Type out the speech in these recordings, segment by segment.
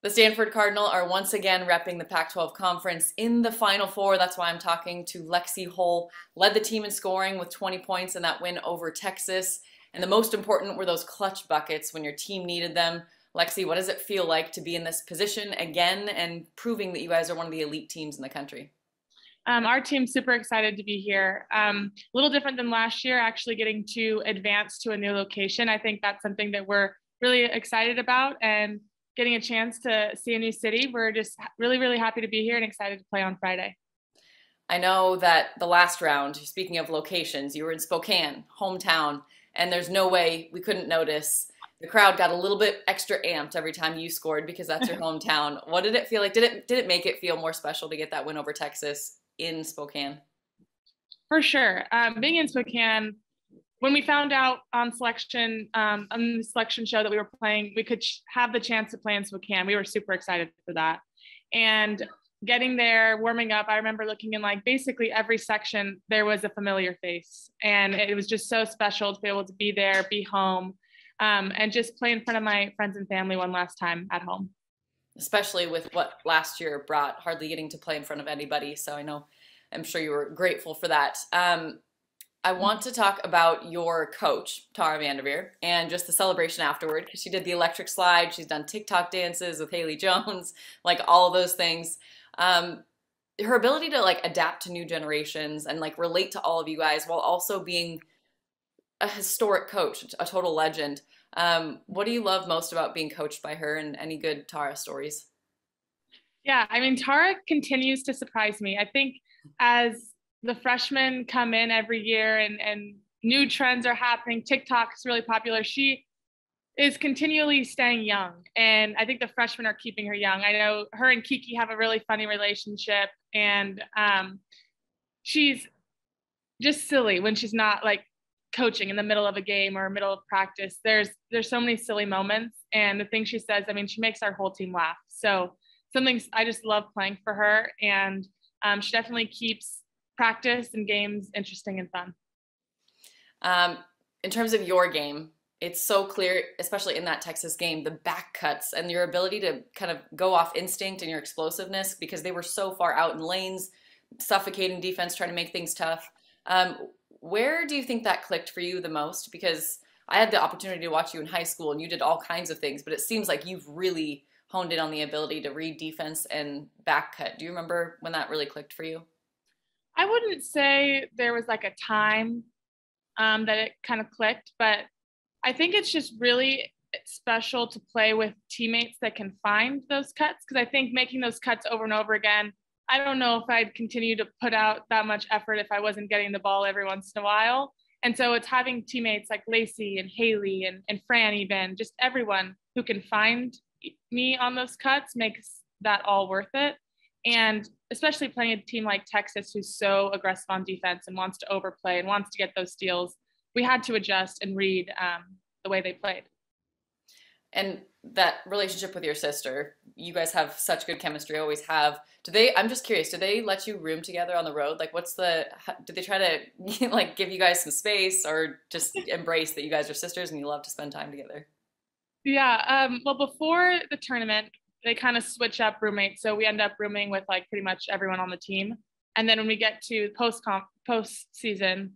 The Stanford Cardinal are once again repping the Pac-12 conference in the Final Four. That's why I'm talking to Lexie Hull. Led the team in scoring with 20 points in that win over Texas. And the most important were those clutch buckets when your team needed them. Lexie, what does it feel like to be in this position again and proving that you guys are one of the elite teams in the country? Our team's super excited to be here. A little different than last year, actually getting to advance to a new location. I think that's something that we're really excited about, and getting a chance to see a new city. We're just really, really happy to be here and excited to play on Friday. I know that the last round, speaking of locations, you were in Spokane, hometown, and there's no way we couldn't notice. The crowd got a little bit extra amped every time you scored because that's your hometown. What did it feel like? Did it make it feel more special to get that win over Texas in Spokane? For sure. Being in Spokane, when we found out on on the selection show that we were playing, we could have the chance to play in Spokane. We were super excited for that. And getting there, warming up, I remember looking in like basically every section, there was a familiar face. And it was just so special to be able to be there, be home, and just play in front of my friends and family one last time at home. Especially with what last year brought, hardly getting to play in front of anybody. So I'm sure you were grateful for that. I want to talk about your coach, Tara VanDerveer, and just the celebration afterward, because she did the electric slide. She's done TikTok dances with Haley Jones, like all of those things. Her ability to like adapt to new generations and like relate to all of you guys while also being a historic coach, a total legend. What do you love most about being coached by her, and any good Tara stories? Yeah, I mean, Tara continues to surprise me. I think as the freshmen come in every year and new trends are happening, TikTok's really popular, she is continually staying young. And I think the freshmen are keeping her young. I know her and Kiki have a really funny relationship, and she's just silly when she's not like coaching in the middle of a game or middle of practice. There's so many silly moments, and the things she says, I mean, she makes our whole team laugh. So something I just love playing for her, and she definitely keeps practice and games interesting and fun. In terms of your game, it's so clear, especially in that Texas game, the back cuts and your ability to kind of go off instinct and your explosiveness, because they were so far out in lanes, suffocating defense, trying to make things tough. Where do you think that clicked for you the most? Because I had the opportunity to watch you in high school and you did all kinds of things, but it seems like you've really honed in on the ability to read defense and back cut. Do you remember when that really clicked for you? I wouldn't say there was like a time that it kind of clicked, but I think it's just really special to play with teammates that can find those cuts, because I think making those cuts over and over again, I don't know if I'd continue to put out that much effort if I wasn't getting the ball every once in a while. And so it's having teammates like Lacey and Haley and Fran, even just everyone who can find me on those cuts makes that all worth it. And especially playing a team like Texas, who's so aggressive on defense and wants to overplay and wants to get those steals, we had to adjust and read the way they played. And that relationship with your sister, you guys have such good chemistry, always have. I'm just curious, do they let you room together on the road? Like did they try to like give you guys some space, or just embrace that you guys are sisters and you love to spend time together? Yeah, well, before the tournament, they kind of switch up roommates. So we end up rooming with like pretty much everyone on the team. And then when we get to postseason,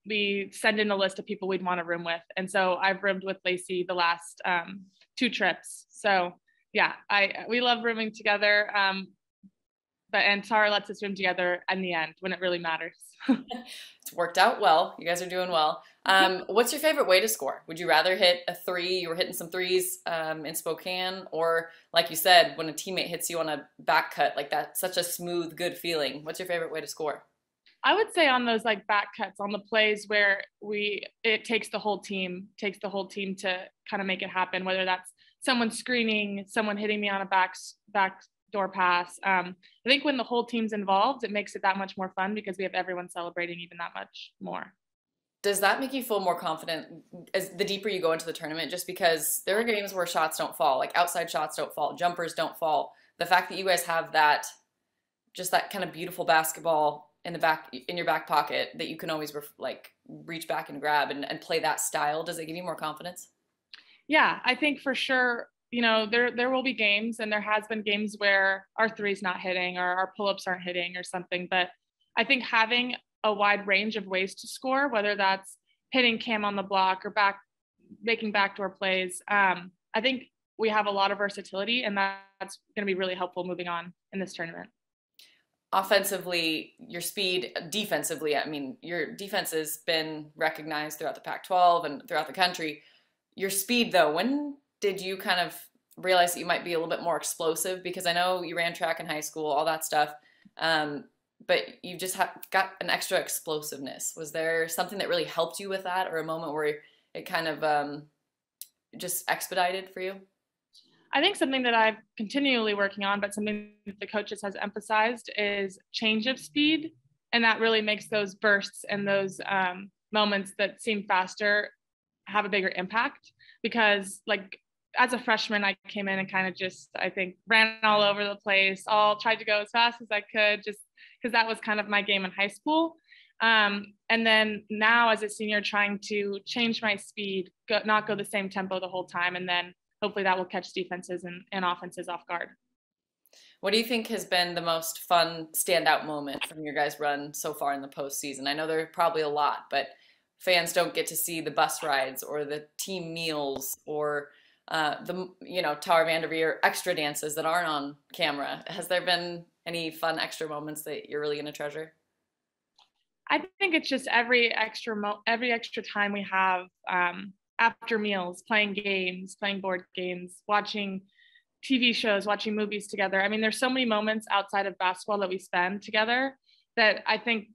we send in a list of people we'd want to room with. And so I've roomed with Lacey the last 2 trips. So yeah, we love rooming together. And Tara lets us room together in the end when it really matters. It's worked out well. You guys are doing well. What's your favorite way to score? Would you rather hit a 3? You were hitting some 3s in Spokane, or like you said, when a teammate hits you on a back cut like that, such a smooth, good feeling. What's your favorite way to score? I would say on those like back cuts, on the plays where it takes the whole team to kind of make it happen, whether that's someone screening, someone hitting me on a back door pass. I think when the whole team's involved, it makes it that much more fun because we have everyone celebrating even that much more. Does that make you feel more confident as the deeper you go into the tournament? Just because there are games where shots don't fall, like outside shots don't fall, jumpers don't fall. The fact that you guys have that, just that kind of beautiful basketball in your back pocket that you can always like reach back and grab and play that style, does it give you more confidence? Yeah, I think for sure there will be games, and there has been games where our three's not hitting or our pull-ups aren't hitting or something. But I think having a wide range of ways to score, whether that's hitting Cam on the block or making backdoor plays, I think we have a lot of versatility, and that's going to be really helpful moving on in this tournament. Offensively, your speed, defensively, I mean, your defense has been recognized throughout the Pac-12 and throughout the country. Your speed, though, when did you kind of realize that you might be a little bit more explosive? Because I know you ran track in high school, all that stuff, but you just got an extra explosiveness. Was there something that really helped you with that, or a moment where it kind of just expedited for you? I think something that I've continually working on, but something that the coaches has emphasized, is change of speed. And that really makes those bursts and those moments that seem faster have a bigger impact. Because like as a freshman, I came in and kind of just, I think, ran all over the place, tried to go as fast as I could, just because that was kind of my game in high school. And then now as a senior, trying to change my speed, not go the same tempo the whole time, and then hopefully that will catch defenses and offenses off guard. What do you think has been the most fun standout moment from your guys' run so far in the postseason? I know there are probably a lot, but fans don't get to see the bus rides or the team meals or Tower VanDerveer extra dances that aren't on camera. Has there been any fun extra moments that you're really going to treasure? I think it's just every extra time we have after meals, playing games, playing board games, watching TV shows, watching movies together. I mean, there's so many moments outside of basketball that we spend together that I think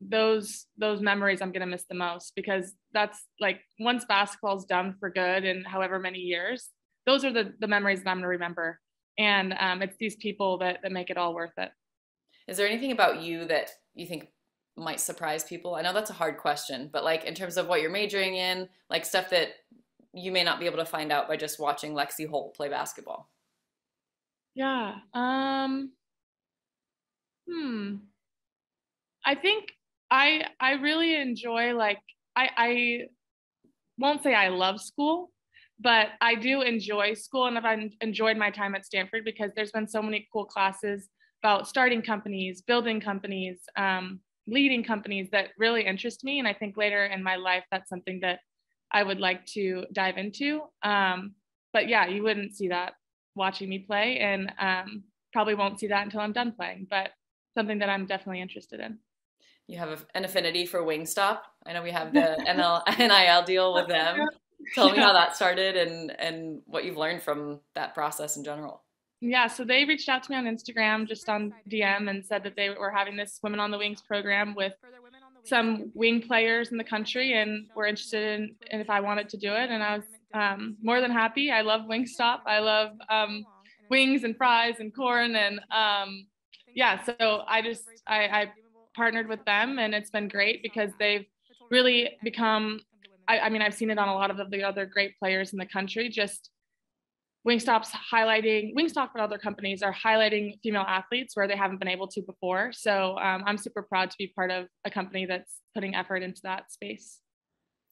those memories I'm going to miss the most, because that's like, once basketball's done for good in however many years, those are the memories that I'm going to remember. And it's these people that make it all worth it. Is there anything about you that you think might surprise people? I know that's a hard question, but like in terms of what you're majoring in, like stuff that you may not be able to find out by just watching Lexie Hull play basketball. Yeah. I think I really enjoy, like, I won't say I love school, but I do enjoy school, and I've enjoyed my time at Stanford because there's been so many cool classes about starting companies, building companies, leading companies that really interest me. And I think later in my life, that's something that I would like to dive into. But yeah, you wouldn't see that watching me play, and probably won't see that until I'm done playing, but something that I'm definitely interested in. You have an affinity for Wingstop. I know we have the NIL deal with them. Tell me how that started and what you've learned from that process in general. Yeah, so they reached out to me on Instagram, just on DM, and said that they were having this Women on the Wings program with some wing players in the country, and were interested in if I wanted to do it. And I was more than happy. I love Wingstop. I love wings and fries and corn. And yeah, so I partnered with them, and it's been great because they've really become, I mean, I've seen it on a lot of the other great players in the country, just Wingstop and other companies are highlighting female athletes where they haven't been able to before. So I'm super proud to be part of a company that's putting effort into that space.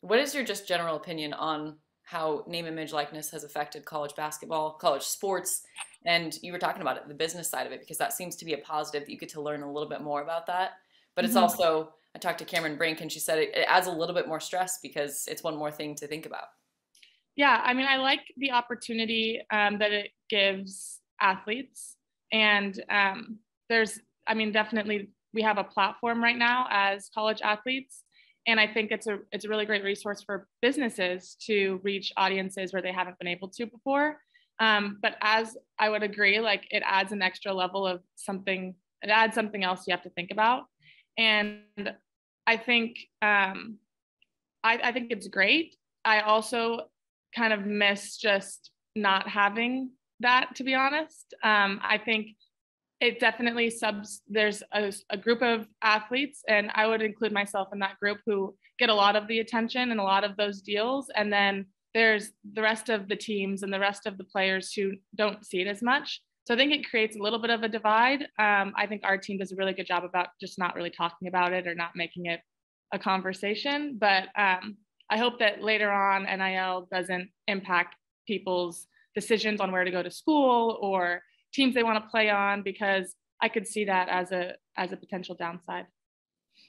What is your just general opinion on how name, image, likeness has affected college basketball, college sports? And you were talking about it, the business side of it, because that seems to be a positive that you get to learn a little bit more about that. But it's also, I talked to Cameron Brink, and she said it adds a little bit more stress because it's one more thing to think about. Yeah, I mean, I like the opportunity that it gives athletes. And definitely we have a platform right now as college athletes. And I think it's a really great resource for businesses to reach audiences where they haven't been able to before. But as I would agree, like, it adds an extra level of something, it adds something else you have to think about. And I think, I think it's great. I also kind of miss just not having that, to be honest. I think it definitely there's a group of athletes, and I would include myself in that group, who get a lot of the attention and a lot of those deals. And then there's the rest of the teams and the rest of the players who don't see it as much. So I think it creates a little bit of a divide. I think our team does a really good job about just not really talking about it or not making it a conversation. But I hope that later on NIL doesn't impact people's decisions on where to go to school or teams they want to play on, because I could see that as a potential downside.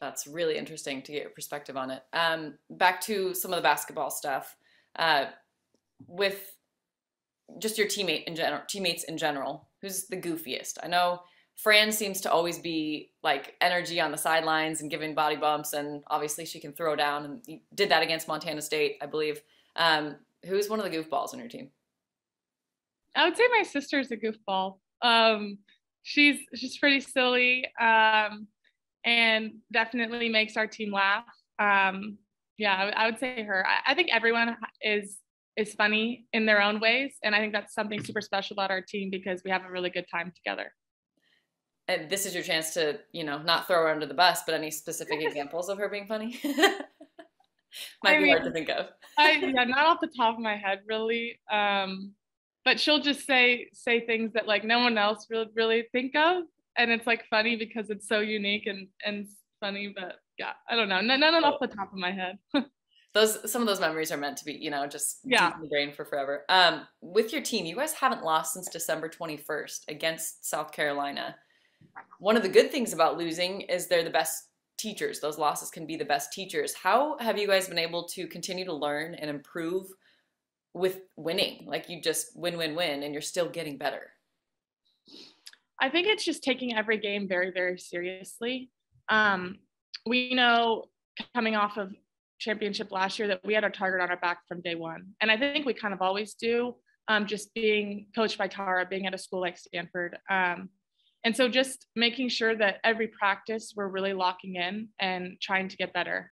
That's really interesting to get your perspective on it. Back to some of the basketball stuff. With just your teammates in general, who's the goofiest? I know Fran seems to always be like energy on the sidelines and giving body bumps, and obviously she can throw down, and you did that against Montana State, I believe. Who's one of the goofballs on your team? I would say my sister's a goofball. She's pretty silly, and definitely makes our team laugh. Yeah, I would say her. I think everyone is funny in their own ways, and I think that's something super special about our team because we have a really good time together. And this is your chance to, not throw her under the bus, but any specific examples of her being funny? Might be hard to think of. Yeah, not off the top of my head, really. But she'll just say things that like no one else really think of, and it's like funny because it's so unique and funny. But yeah, I don't know, none off the top of my head. Some of those deep in the brain for forever. With your team, you guys haven't lost since December 21st against South Carolina. One of the good things about losing is they're the best teachers. Those losses can be the best teachers. How have you guys been able to continue to learn and improve with winning? Like, you just win, and you're still getting better. I think it's just taking every game very, very seriously. We know coming off of championship last year that we had our target on our back from day one. And I think we kind of always do, just being coached by Tara, being at a school like Stanford. And so just making sure that every practice we're really locking in and trying to get better.